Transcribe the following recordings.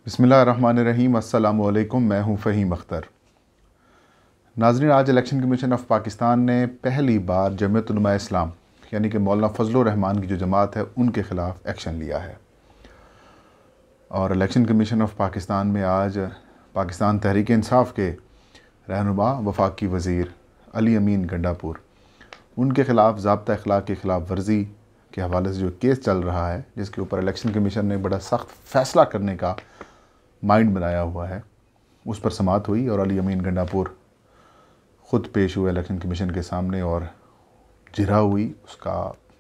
बिस्मिल्लाहिर्रहमानिर्रहीम। अस्सलामु अलैकुम। मैं हूं फ़हीम अख्तर। नाज़रीन, आज इलेक्शन कमीशन ऑफ पाकिस्तान ने पहली बार जमीयत उलमा इस्लाम यानी कि मौलाना फजलुर रहमान की जो जमात है उनके ख़िलाफ़ एक्शन लिया है। और इलेक्शन कमीशन ऑफ पाकिस्तान में आज पाकिस्तान तहरीक इंसाफ के रहनुमा वफाकी वज़ीर अली अमीन गंडापुर, उनके ख़िलाफ़ ज़ाब्ता अखलाक की ख़िलाफ़ वर्जी के हवाले से जो केस चल रहा है, जिसके ऊपर इलेक्शन कमीशन ने बड़ा सख्त फ़ैसला करने का माइंड बनाया हुआ है, उस पर समाअत हुई और अली अमीन गंडापुर ख़ुद पेश हुए इलेक्शन कमीशन के सामने और जिरह हुई। उसका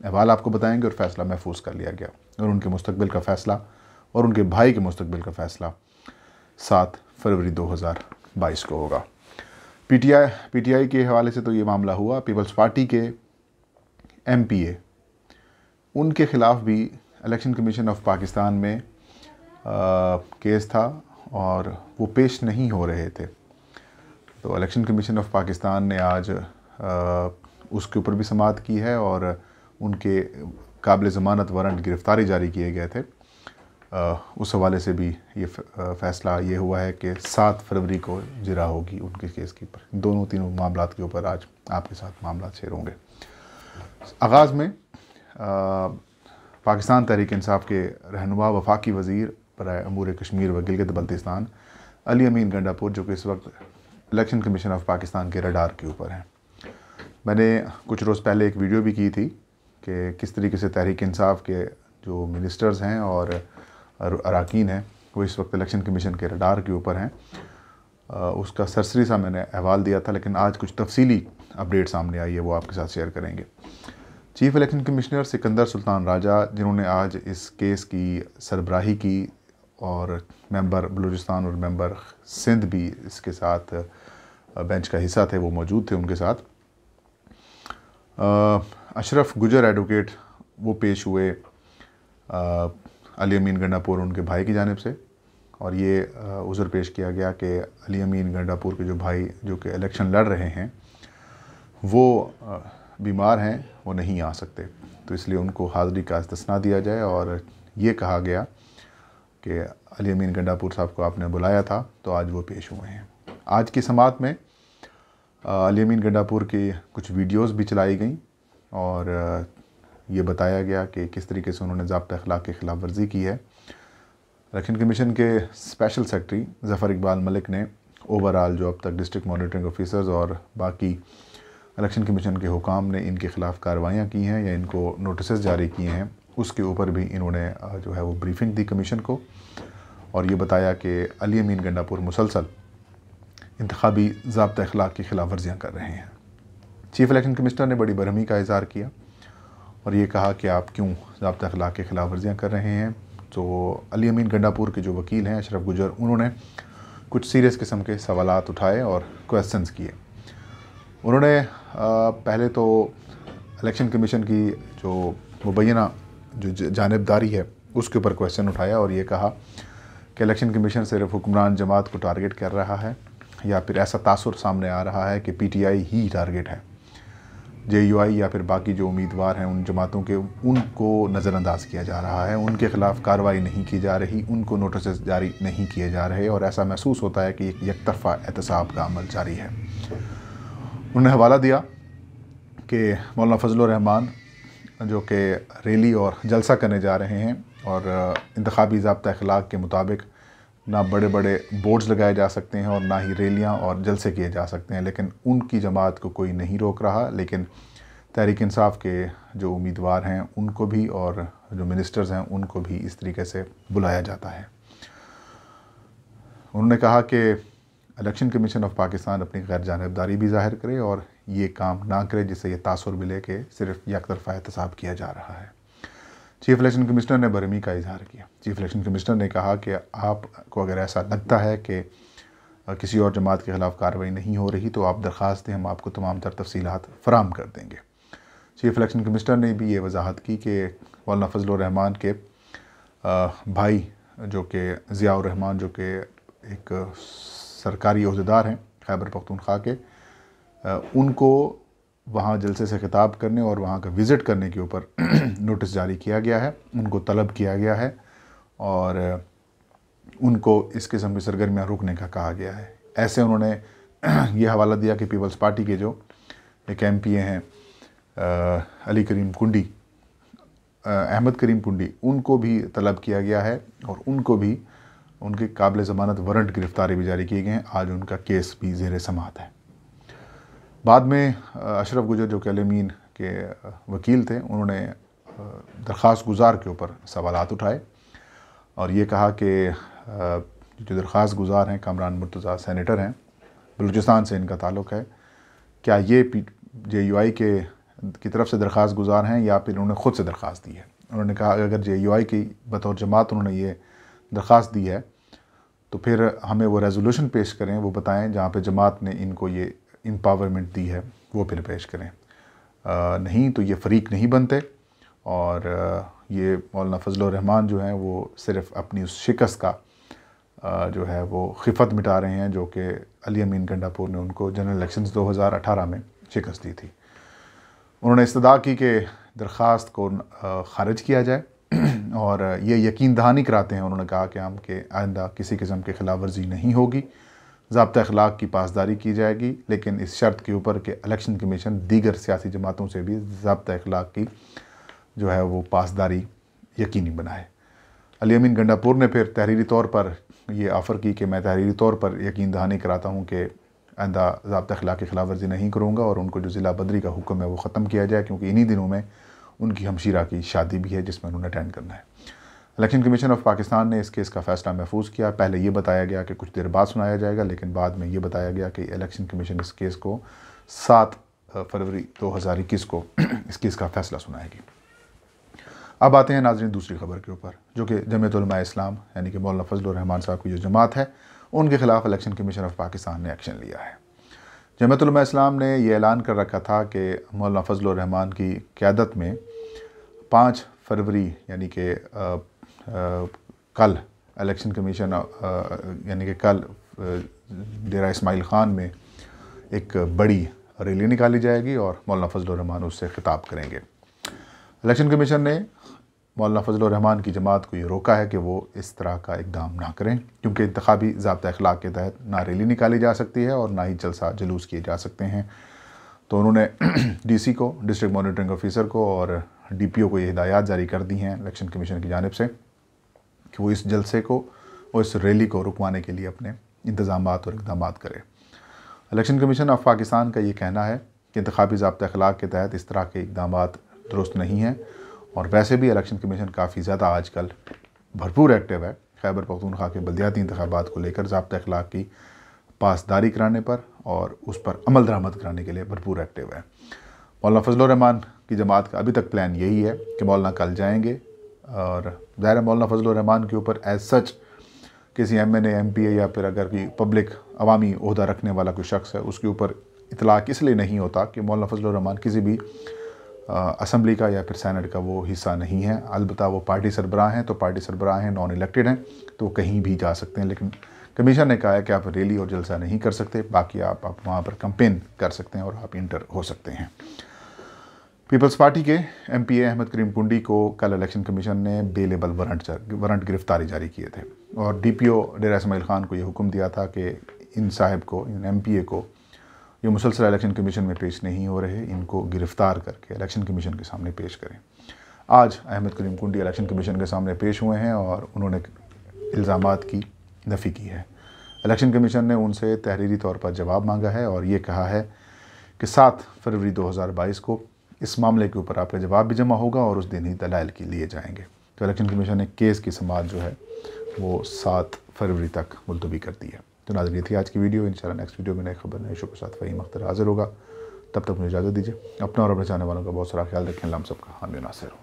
अहवाल आपको बताएंगे और फ़ैसला महफूज कर लिया गया और उनके मुस्तकबिल का फ़ैसला और उनके भाई के मुस्तकबिल का फ़ैसला 7 फरवरी 2022 को होगा। पीटीआई के हवाले से तो ये मामला हुआ। पीपल्स पार्टी के MPA, उनके ख़िलाफ़ भी इलेक्शन कमीशन ऑफ पाकिस्तान में केस था और वो पेश नहीं हो रहे थे। तो इलेक्शन कमीशन ऑफ पाकिस्तान ने आज उसके ऊपर भी समाअत की है और उनके काबिल ज़मानत वारंट गिरफ़्तारी जारी किए गए थे। उस हवाले से भी ये फ़ैसला ये हुआ है कि 7 फरवरी को जिरह होगी उनके केस के ऊपर। दोनों तीनों मामलात के ऊपर आज आपके साथ मामला शेयर होंगे। आगाज़ में पाकिस्तान तहरीक इंसाफ के रहनुमा वफाकी वज़ीर बराए अमूर कश्मीर व गिलगित बल्तिस्तान अली अमीन गंडापुर, जो कि इस वक्त इलेक्शन कमीशन ऑफ पाकिस्तान के रडार के ऊपर हैं। मैंने कुछ रोज़ पहले एक वीडियो भी की थी कि किस तरीके से तहरीक इंसाफ के जो मिनिस्टर्स हैं और अरकान हैं वो इस वक्त इलेक्शन कमीशन के रडार के ऊपर हैं। उसका सरसरी सा मैंने अहवाल दिया था, लेकिन आज कुछ तफसीली अपडेट सामने आई है, वो आपके साथ शेयर करेंगे। Chief election commissioner Sikandar Sultan Raja, जिन्होंने आज इस केस की सरबराही की और मेंबर बलूचिस्तान और मेंबर सिंध भी इसके साथ बेंच का हिस्सा थे, वो मौजूद थे उनके साथ। अशरफ गुजर एडवोकेट वो पेश हुए अली अमीन गंडापुर उनके भाई की जानिब से, और ये उज़र पेश किया गया कि अली अमीन गंडापुर के जो भाई जो कि इलेक्शन लड़ रहे हैं वो बीमार हैं, वो नहीं आ सकते, तो इसलिए उनको हाज़िरी का इस्तिस्ना दिया जाए। और ये कहा गया कि अली अमीन गंडापुर साहब को आपने बुलाया था, तो आज वो पेश हुए हैं। आज की समाअत में अली अमीन गंडापुर की कुछ वीडियोस भी चलाई गई और ये बताया गया कि किस तरीके से उन्होंने ज़ाब्ता अखलाक की ख़िलाफ़ वर्जी की है। इलेक्शन कमीशन के स्पेशल सेक्रेटरी ज़फ़र इकबाल मलिक ने ओवरऑल जो अब तक डिस्ट्रिक्ट मॉनिटरिंग ऑफिसर्स और बाकी इलेक्शन कमीशन के हुकाम ने इनके ख़िलाफ़ कार्रवाइयाँ की हैं या इनको नोटिस जारी किए हैं, उसके ऊपर भी इन्होंने जो है वो ब्रीफिंग दी कमीशन को और ये बताया कि अली अमीन गंडापुर मुसलसल इंतखाबी ज़ाब्ता अखलाक की ख़िलाफ़ वर्जियाँ कर रहे हैं। चीफ़ इलेक्शन कमिश्नर ने बड़ी बरहमी का इज़हार किया और ये कहा कि आप क्यों ज़ाब्ता अखलाक की ख़िलाफ़ वर्जियाँ कर रहे हैं। तो अली अमीन गंडापुर के जो वकील हैं अशरफ गुजर, उन्होंने कुछ सीरियस किस्म के सवालात उठाए और क्वेश्चंस किए। उन्होंने पहले तो इलेक्शन कमीशन की जो मुबैना जो जानिबदारी है उसके ऊपर क्वेश्चन उठाया और ये कहा कि इलेक्शन कमीशन सिर्फ हुक्मरान जमात को टारगेट कर रहा है या फिर ऐसा तासुर सामने आ रहा है कि PTI ही टारगेट है, JUI या फिर बाकी जो उम्मीदवार हैं उन जमातों के, उनको नज़रअंदाज किया जा रहा है, उनके ख़िलाफ़ कार्रवाई नहीं की जा रही, उनको नोटिस जारी नहीं किए जा रहे और ऐसा महसूस होता है कि एक तरफ़ा एहतसाब का अमल जारी है। उन्होंने हवाला दिया कि मौलाना फजलुर रहमान जो कि रैली और जलसा करने जा रहे हैं और इंतखाबी ज़ाब्ता अखलाक के मुताबिक ना बड़े बड़े बोर्ड्स लगाए जा सकते हैं और ना ही रैलियाँ और जलसे किए जा सकते हैं, लेकिन उनकी जमात को कोई नहीं रोक रहा, लेकिन तहरीक इंसाफ के जो उम्मीदवार हैं उनको भी और जो मिनिस्टर्स हैं उनको भी इस तरीके से बुलाया जाता है। उन्होंने कहा कि इलेक्शन कमीशन ऑफ पाकिस्तान अपनी गैर जानिबदारी भी ज़ाहिर करे और ये काम ना करे जिससे ये तासुर मिले कि सिर्फ एक तरफ़ा एहतसाब किया जा रहा है। चीफ़ इलेक्शन कमिश्नर ने बरहमी का इज़हार किया। चीफ़ इलेक्शन कमिश्नर ने कहा कि आपको अगर ऐसा लगता है कि किसी और जमात के ख़िलाफ़ कार्रवाई नहीं हो रही तो आप दरख्वास्त दें, हम आपको तमाम तर तफसीलात फ़राहम कर देंगे। चीफ़ इलेक्शन कमिश्नर ने भी ये वजाहत की कि मौलाना फजलुर रहमान के भाई जो कि ज़ियाउर रहमान, जो कि एक सरकारी ओहदेदार हैं खैबर पख्तूनख्वा के, उनको वहाँ जलसे से खिताब करने और वहाँ का विज़िट करने के ऊपर नोटिस जारी किया गया है, उनको तलब किया गया है और उनको इस किस्म की सरगर्मियाँ रोकने का कहा गया है। ऐसे उन्होंने ये हवाला दिया कि पीपल्स पार्टी के जो एक MPA हैं अली करीम कुंडी, अहमद करीम कुंडी, उनको भी तलब किया गया है और उनको भी उनके काबिल ज़मानत वारंट गिरफ़्तारी भी जारी किए गए हैं। आज उनका केस भी ज़ेर समाअत है। बाद में अशरफ गुजर जो कि अल-अमीन के वकील थे, उन्होंने दरख्वास्त गुज़ार के ऊपर सवालात उठाए और ये कहा कि जो दरख्वास्त गुज़ार हैं कामरान मुर्तज़ा सेनेटर हैं, बलूचिस्तान से इनका ताल्लुक़ है, क्या ये JUI की तरफ से दरख्वास्त गुज़ार हैं या फिर उन्होंने ख़ुद से दरख्वास्त दी है। उन्होंने कहा अगर JUI की बतौर जमात उन्होंने ये दरख्वास्त दी है तो फिर हमें वो रेजोल्यूशन पेश करें, वो बताएं जहाँ पे जमात ने इनको ये एम्पावरमेंट दी है, वो फिर पेश करें। नहीं तो ये फ़रीक नहीं बनते और ये मौलाना फजल रहमान जो हैं वो सिर्फ़ अपनी उस शिकस्त का जो है वो खिफत मिटा रहे हैं जो कि अली अमीन गंडापुर ने उनको जनरल इलेक्शंस 2018 में शिकस्त दी थी। उन्होंने इस्तदा की कि दरख्वास्त को ख़ारिज किया जाए और ये यकीन दहानी कराते हैं। उन्होंने कहा कि हम के आइंदा किसी किस्म की खिलाफ वर्जी नहीं होगी, ज़ाब्ता अखलाक की पासदारी की जाएगी, लेकिन इस शर्त के ऊपर कि इलेक्शन कमीशन दीगर सियासी जमातों से भी ज़ाब्ता अखलाक की जो है वो पासदारी यकीनी बनाए। अली अमीन गंडापुर ने फिर तहरीरी तौर पर ये ऑफ़र की कि मैं तहरीरी तौर पर यकीन दहानी कराता हूँ कि आइंदा ज़ाब्ता अखलाक की खिलाफ वर्जी नहीं करूँगा और उनको जो ज़िला बदरी का हुक्म है वो ख़त्म किया जाए, क्योंकि इन्हीं दिनों में उनकी हमशीरा की शादी भी है जिसमें उन्होंने अटेंड करना है। इलेक्शन कमीशन ऑफ पाकिस्तान ने इस केस का फ़ैसला महफूज किया। पहले ये बताया गया कि कुछ देर बाद सुनाया जाएगा, लेकिन बाद में ये बताया गया कि इलेक्शन कमीशन इस केस को 7 फरवरी 2021 को इस केस का फ़ैसला सुनाएगी। अब आते हैं नाज़रीन दूसरी खबर के ऊपर, जो कि जमीयत उलमा इस्लाम यानी कि मौलाना फजल रहमान साहब की जो जमात है उनके ख़िलाफ़ इलेक्शन कमीशन ऑफ पाकिस्तान ने एक्शन लिया है। जमीयत उलमा इस्लाम ने यह ऐलान कर रखा था कि मौलाना फजल रहमान की क़यादत में 5 फरवरी यानी कि कल इलेक्शन कमीशन यानी कि कल डेरा इस्माइल ख़ान में एक बड़ी रैली निकाली जाएगी और मौलाना फजल रहमान उससे खिताब करेंगे। इलेक्शन कमीशन ने मौलाना फजल रहमान की जमात को ये रोका है कि वो इस तरह का इक़दाम ना करें, क्योंकि इंतखाबी ज़ाब्ता अखलाक के तहत ना रैली निकाली जा सकती है और ना ही जलसा जुलूस किए जा सकते हैं। तो उन्होंने DC को, डिस्ट्रिक्ट मॉनिटरिंग ऑफिसर को और DPO को ये हिदायत जारी कर दी हैं इलेक्शन कमीशन की जानिब से कि वो इस जलसे को और इस रैली को रुकवाने के लिए अपने इंतज़ामात और इक़दाम करें। इलेक्शन कमीशन ऑफ पाकिस्तान का ये कहना है कि इंतखाबी ज़ाब्ता अखलाक के तहत इस तरह के इक़दाम दुरुस्त नहीं हैं और वैसे भी इलेक्शन कमीशन काफ़ी ज़्यादा आजकल भरपूर एक्टिव है खैबर पख्तूनख्वा के बल्दियाती इंतखाबात को लेकर ज़ाब्ता अखलाक की पासदारी कराने पर और उस पर अमल दरामद कराने के लिए भरपूर एक्टिव है। मौलाना फजल रहमान की जमात का अभी तक प्लान यही है कि मौलाना कल जाएंगे और ज़ाहिर मौलाना फजल रहमान के ऊपर एज सच किसी MNA MPA या फिर अगर कोई पब्लिक अवामी ओहदा रखने वाला कोई शख्स है उसके ऊपर इतलाक़ इसलिए नहीं होता कि मौलाना फजल रहमान किसी भी असम्बली का या फिर सेनेट का वो हिस्सा नहीं है। अलबत्ता वो पार्टी सरबराह हैं, तो पार्टी सरबराह हैं, नॉन इलेक्टेड हैं, तो कहीं भी जा सकते हैं। लेकिन कमीशन ने कहा है कि आप रैली और जलसा नहीं कर सकते, बाकी आप वहाँ पर कैंपेन कर सकते हैं और आप इंटर हो सकते हैं। पीपल्स पार्टी के MPA अहमद करीम कुंडी को कल इलेक्शन कमीशन ने बेलेबल वारंट गिरफ्तारी जारी किए थे और DPO डेरा इस्माइल ख़ान को ये हुक्म दिया था कि इन साहब को, इन MPA को ये मुसलसल इलेक्शन कमीशन में पेश नहीं हो रहे, इनको गिरफ़्तार करके इलेक्शन कमीशन के सामने पेश करें। आज अहमद करीम कुंडी इलेक्शन कमीशन के सामने पेश हुए हैं और उन्होंने इल्ज़ामात की नफ़ी की है। इलेक्शन कमीशन ने उनसे तहरीरी तौर पर जवाब मांगा है और ये कहा है कि 7 फरवरी 2022 को इस मामले के ऊपर आपका जवाब भी जमा होगा और उस दिन ही दलाइल के लिए जाएंगे। तो इलेक्शन कमीशन ने केस की समाअत जो है वो 7 फरवरी तक मुलतवी कर दी है। तो नाज़रीन, ये थी आज की वीडियो। इंशाल्लाह नेक्स्ट वीडियो में नई खबर नए शो के साथ फ़हीम अख्तर हाज़िर होगा। तब तक मुझे इजाज़त दीजिए। अपना और अपने चाहने वालों का बहुत सारा ख्याल रखें। अल्लाह हम सबका हामी नासिर हो।